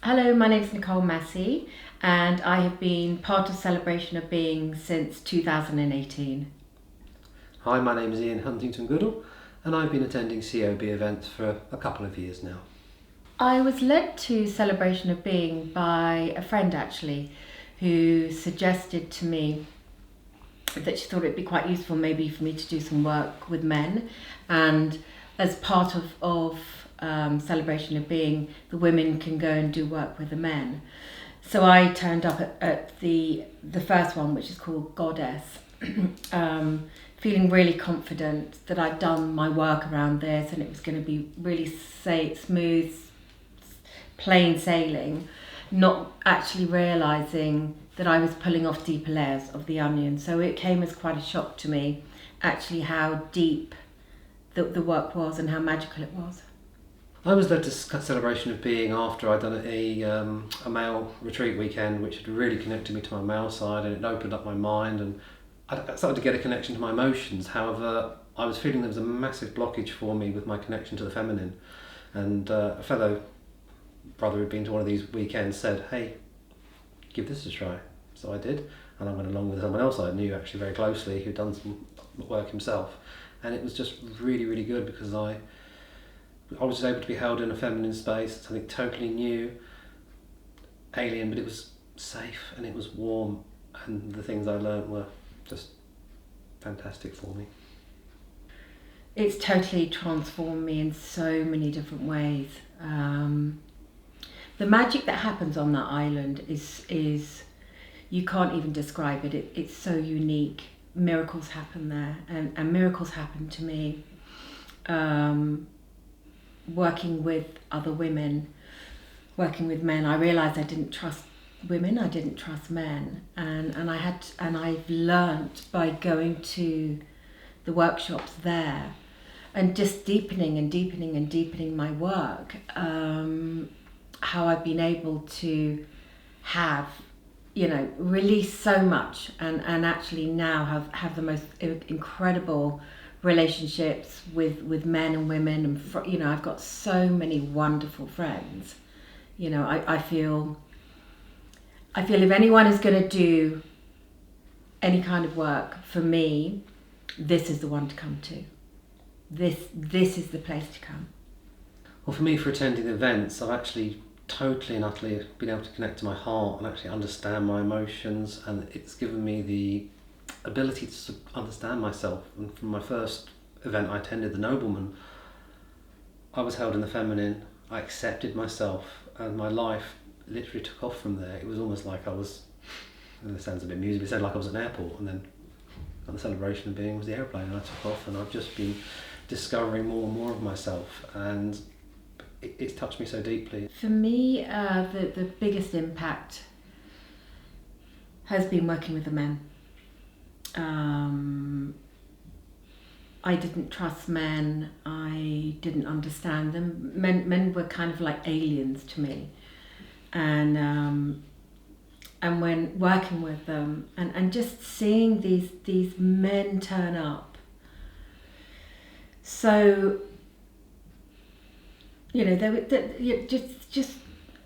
Hello, my name is Nicole Massey, and I have been part of Celebration of Being since 2018. Hi, my name is Ian Huntington-Goodall, and I've been attending COB events for a couple of years now. I was led to Celebration of Being by a friend actually, who suggested to me that she thought it'd be quite useful maybe for me to do some work with men, and as part of Celebration of Being, the women can go and do work with the men. So I turned up at the first one, which is called Goddess, feeling really confident that I'd done my work around this and it was going to be really smooth, plain sailing, not actually realising that I was pulling off deeper layers of the onion. So it came as quite a shock to me, actually, how deep the work was and how magical it was. I was led to Celebration of Being after I'd done a male retreat weekend, which had really connected me to my male side, and it opened up my mind, and I started to get a connection to my emotions. However, I was feeling there was a massive blockage for me with my connection to the feminine, and a fellow brother who'd been to one of these weekends said, "Hey, give this a try." So I did, and I went along with someone else I knew actually very closely who'd done some work himself, and it was just really, really good because I was just able to be held in a feminine space, something totally new, alien, but it was safe and it was warm, and the things I learned were just fantastic for me. It's totally transformed me in so many different ways. The magic that happens on that island is you can't even describe it. It's so unique. Miracles happen there, and miracles happen to me. Working with other women, working with men, I realised I didn't trust women, I didn't trust men, and I've learnt by going to the workshops there and just deepening and deepening and deepening my work, how I've been able to have, release so much and actually now have the most incredible relationships with men and women, and I've got so many wonderful friends. I feel if anyone is going to do any kind of work for me, this is the one to come to. This is the place to come. Well, for me, for attending events, I've actually totally and utterly been able to connect to my heart and actually understand my emotions, and it's given me the ability to understand myself. And from my first event I attended, the Nobleman, I was held in the feminine, I accepted myself, and my life literally took off from there. It was almost like I was, and it sounds a bit amusing, but it sounded like I was at an airport, and then the Celebration of Being was the airplane, and I took off, and I've just been discovering more and more of myself, and it's touched me so deeply. For me, the biggest impact has been working with the men. I didn't trust men. I didn't understand them. Men were kind of like aliens to me, and when working with them and just seeing these men turn up, so they were just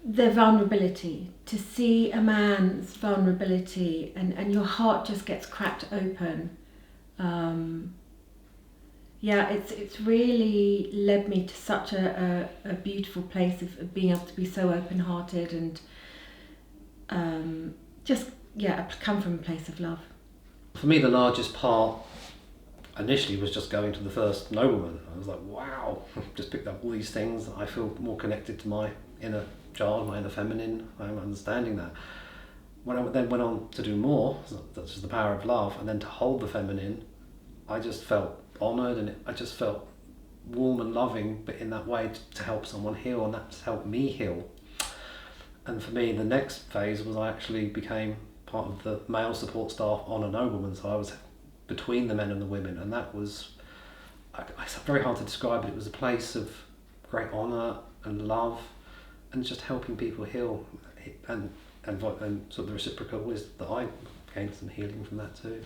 their vulnerability, to see a man's vulnerability, and your heart just gets cracked open. It's really led me to such a beautiful place of being able to be so open-hearted and come from a place of love. For me, the largest part initially was just going to the first Nobleman. I was like, wow, I've just picked up all these things. I feel more connected to my inner child, my inner feminine. I'm understanding that. When I then went on to do more, such as the power of love, and then to hold the feminine, I just felt honoured, and I just felt warm and loving, but in that way to help someone heal, and that's helped me heal. And for me, the next phase was I actually became part of the male support staff on a Nobleman, so I was between the men and the women, and that was, it's very hard to describe, but it was a place of great honour and love and just helping people heal, and sort of the reciprocal is that I gained some healing from that too.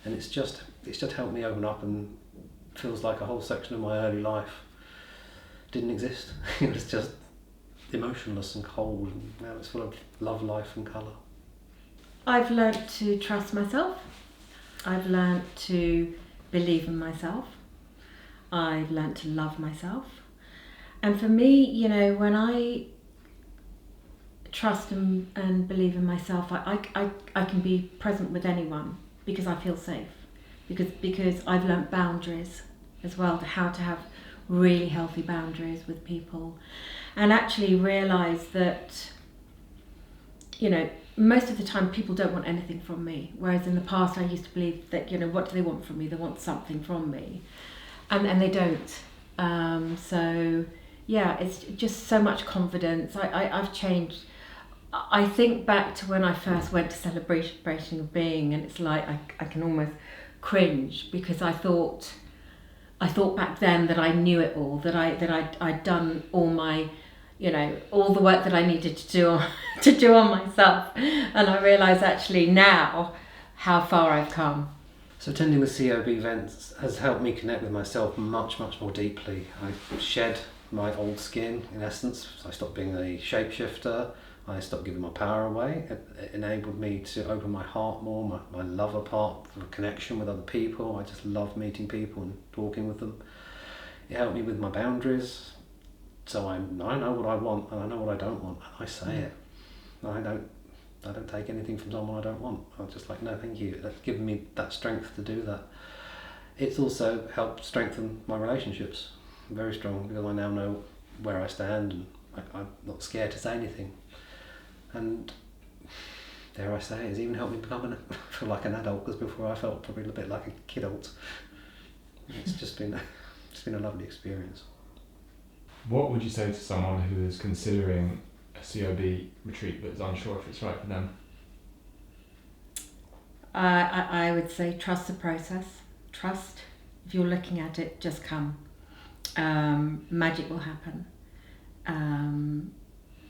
And it's just helped me open up, and feels like a whole section of my early life didn't exist. It was just emotionless and cold, and now it's full of love, life and colour. I've learnt to trust myself. I've learnt to believe in myself. I've learnt to love myself. And for me, you know, when I trust and believe in myself, I can be present with anyone because I feel safe. Because I've learnt boundaries as well, how to have really healthy boundaries with people, and actually realise that, you know, most of the time people don't want anything from me, whereas in the past I used to believe that, you know, what do they want from me? They want something from me, and they don't. So yeah, it's just so much confidence. I've changed. I think back to when I first went to Celebration of Being, and it's like I can almost cringe because I thought back then that I knew it all, that I'd done all my, you know, all the work that I needed to do on myself, and I realise actually now how far I've come. So attending the COB events has helped me connect with myself much more deeply. I shed my old skin, in essence. I stopped being a shapeshifter. I stopped giving my power away. It enabled me to open my heart more, my lover part, the connection with other people. I just love meeting people and talking with them. It helped me with my boundaries. So I know what I want and I know what I don't want, and I say it. I don't take anything from someone I don't want. I'm just like, no, thank you. That's given me that strength to do that. It's also helped strengthen my relationships. I'm very strong because I now know where I stand, and I'm not scared to say anything. And dare I say, it's even helped me feel like an adult, because before I felt probably a bit like a kidult. It's just been a lovely experience. What would you say to someone who is considering a COB retreat but is unsure if it's right for them? I would say trust the process. Trust. If you're looking at it, just come. Magic will happen.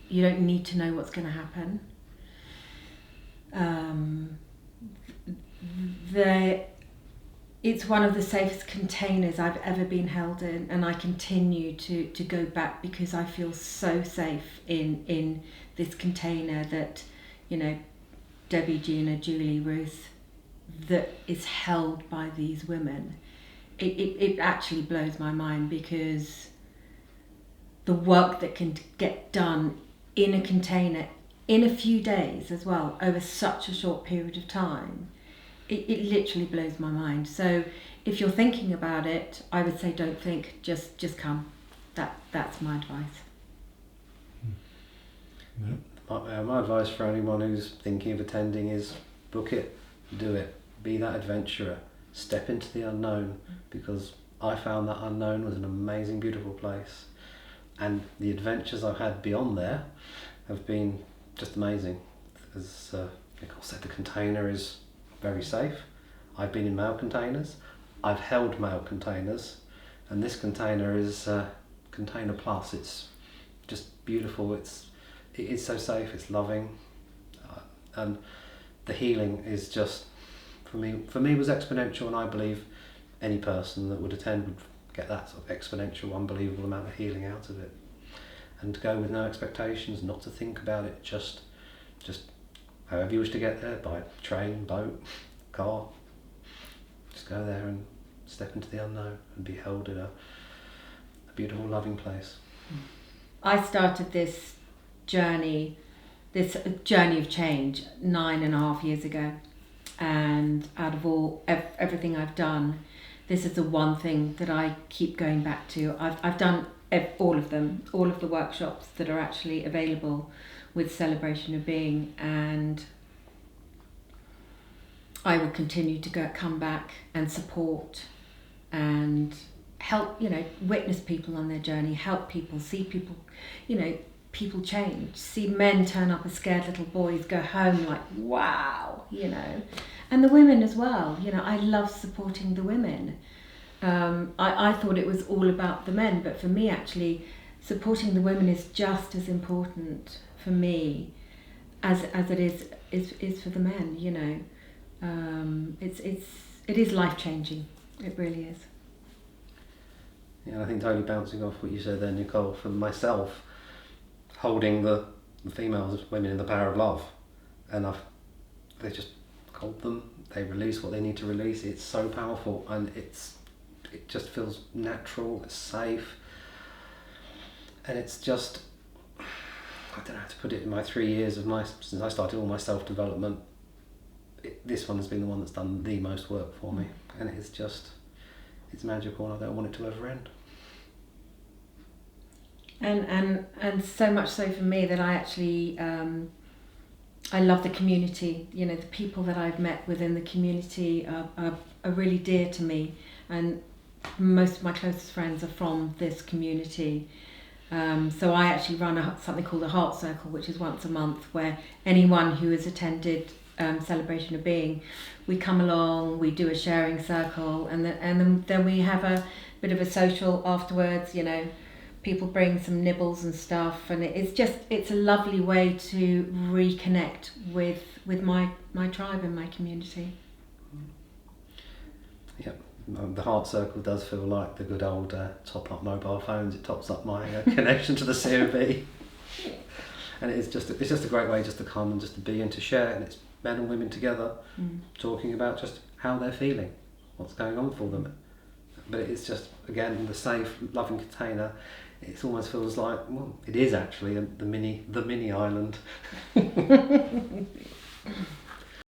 You don't need to know what's going to happen. It's one of the safest containers I've ever been held in, and I continue to go back because I feel so safe in this container that, you know, Debbie, Gina, Julie, Ruth, that is held by these women. It actually blows my mind, because the work that can get done in a container in a few days as well, over such a short period of time, it literally blows my mind. So if you're thinking about it, I would say don't think, just come. That's my advice. My advice for anyone who's thinking of attending is book it, do it, be that adventurer, step into the unknown, because I found that unknown was an amazing, beautiful place. And the adventures I've had beyond there have been just amazing. As Nicole said, the container is very safe. I've been in male containers. I've held male containers. And this container is Container Plus. It's just beautiful. It is so safe. It's loving. And the healing is just, for me was exponential, and I believe any person that would attend would get that sort of exponential, unbelievable amount of healing out of it. And to go with no expectations, not to think about it, just however you wish to get there, by train, boat, car, just go there and step into the unknown and be held in a beautiful, loving place. I started this journey of change 9.5 years ago, and out of everything I've done, this is the one thing that I keep going back to. I've done all of them, all of the workshops that are actually available with Celebration of Being, and I will continue to come back and support and help, you know, witness people on their journey, help people, see people, you know, people change, see men turn up as scared little boys, go home like, wow, you know, and the women as well. You know, I love supporting the women. I thought it was all about the men, but for me, actually, supporting the women is just as important for me as it is for the men. You know, it is life changing. It really is. Yeah, I think totally bouncing off what you said there, Nicole. For myself, holding the females, women in the power of love, and they just hold them. They release what they need to release. It's so powerful, and it just feels natural. It's safe, and it's just, I don't know how to put it. In my 3 years since I started all my self-development, this one has been the one that's done the most work for me, and it's magical, and I don't want it to ever end. And so much so for me that I actually I love the community. You know, the people that I've met within the community are really dear to me, and most of my closest friends are from this community. So I actually run something called a Heart Circle, which is once a month, where anyone who has attended Celebration of Being, we come along, we do a sharing circle, and then we have a bit of a social afterwards. You know, people bring some nibbles and stuff, and it's a lovely way to reconnect with my tribe and my community. Yep. The Heart Circle does feel like the good old top up mobile phones. It tops up my connection to the COB, and it's just a great way just to come and just to be and to share, and it's men and women together talking about just how they're feeling, what's going on for them. But it's just, again, the safe, loving container. It almost feels like, well, it is actually the mini island.